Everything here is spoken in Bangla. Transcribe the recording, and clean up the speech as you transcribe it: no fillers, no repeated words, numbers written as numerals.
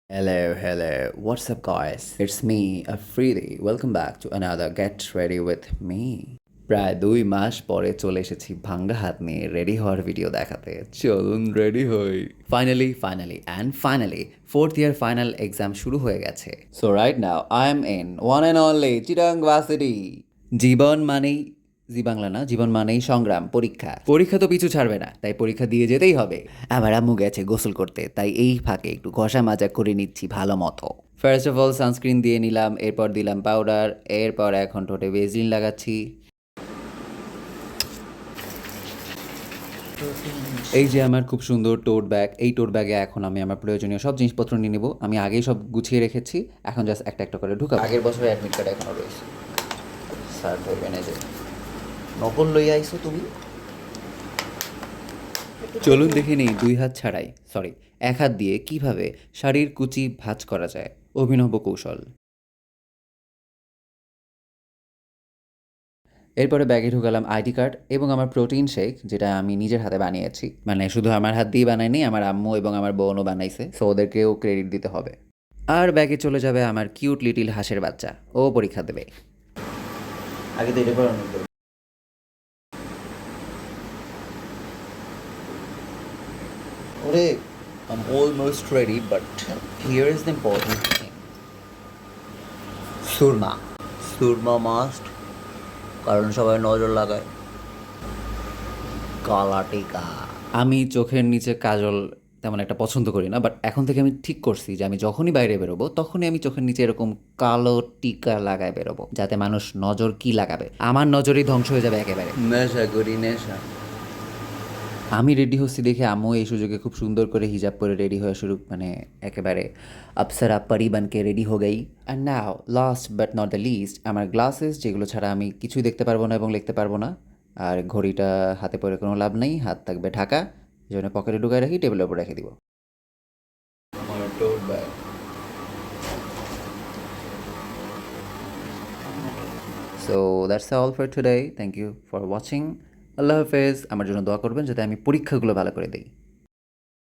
Hello. What's up, guys? It's me, Afridi. Welcome back to another Get Ready with Me. প্রায় 2 মাস পরে চলে এসেছি ভাঙ্গা হাত নিয়ে রেডি হওয়ার ভিডিও দেখাতে। চলুন রেডি হই। Finally fourth year final exam শুরু হয়ে গেছে। So right now I am in one and only Chittagong varsity. জীবন মানেই বাংলা না, জীবন মানেই সংগ্রাম, পরীক্ষা তো পিছু ছাড়বে না, তাই পরীক্ষা দিয়ে যেতেই হবে। আমার আম্মু গেছে গোসল করতে, তাই এই ফাঁকে একটু ঘষা মাজা করে নিচ্ছি ভালো মতো। ফার্স্ট অফ অল সানস্ক্রিন দিয়ে নিলাম, এরপর দিলাম পাউডার, এরপর এখন ঠোঁটে ভেজলিন লাগাচ্ছি। এই যে আমার খুব সুন্দর টোট ব্যাগ, এই টোট ব্যাগে এখন আমি আমার প্রয়োজনীয় সব জিনিসপত্র নিয়ে নেব। আমি আগেই সব গুছিয়ে রেখেছি, এখন জাস্ট একটা একটা করে ঢুকাবো। আগের বছরের অ্যাডমিট কার্ড এখনও রয়েছে। স্যার ধরবেন এই যে নকল লইয়া আইসো তুমি। চলুন দেখে নিই 2 হাত ছাড়াই, সরি 1 হাত দিয়ে কিভাবে শাড়ির কুচি ভাঁজ করা যায়, অভিনব কৌশল। এরপরে ব্যাগে ঢুকালাম আইডি কার্ড এবং আমার প্রোটিন শেক, যেটা আমি নিজের হাতে বানিয়েছি। মানে শুধু আমার হাত দিয়ে বানাইনি, আমার আম্মু এবং আমার বোনও বানাইছে, সো ওদেরকেও ক্রেডিট দিতে হবে। আর ব্যাগে চলে যাবে আমার কিউট লিটিল হাঁসের বাচ্চা, ও পরীক্ষা দেবে। আগে তো এটা পড়ানো তো। ওরে, I'm almost ready, but here is the important thing. Surma must, কারণ সবাই নজর লাগায়। কালা টিকা। আমি চোখের নিচে কাজল তেমন একটা পছন্দ করি না, বাট এখন থেকে আমি ঠিক করছি যে আমি যখনই বাইরে বেরোবো তখনই আমি চোখের নিচে এরকম কালো টিকা লাগায় বেরোবো, যাতে মানুষ নজর কি লাগাবে, আমার নজরই ধ্বংস হয়ে যাবে একেবারে। নেশা করি নেশা। আমি রেডি হচ্ছি দেখে আম্মু এই সুযোগে খুব সুন্দর করে হিজাব পরে রেডি হয়ে শুরু, মানে একেবারে আপসারা পরি বানকে রেডি হয়ে গই। And now last but not the least, আমার গ্লাসেস, যেগুলো ছাড়া আমি কিছুই দেখতে পারবো না এবং লিখতে পারবো না। আর ঘড়িটা হাতে পরে কোনো লাভ নেই, হাত থাকবে ঢাকা, এই জন্য পকেটে ঢুকায় রাখি, টেবিলের উপর রেখে দিব। আমার tote bag. So that's all for today, thank you for watching. আল্লাহ হাফেজ। আমার জন্য দোয়া করবেন যাতে আমি পরীক্ষাগুলো ভালো করে দিই।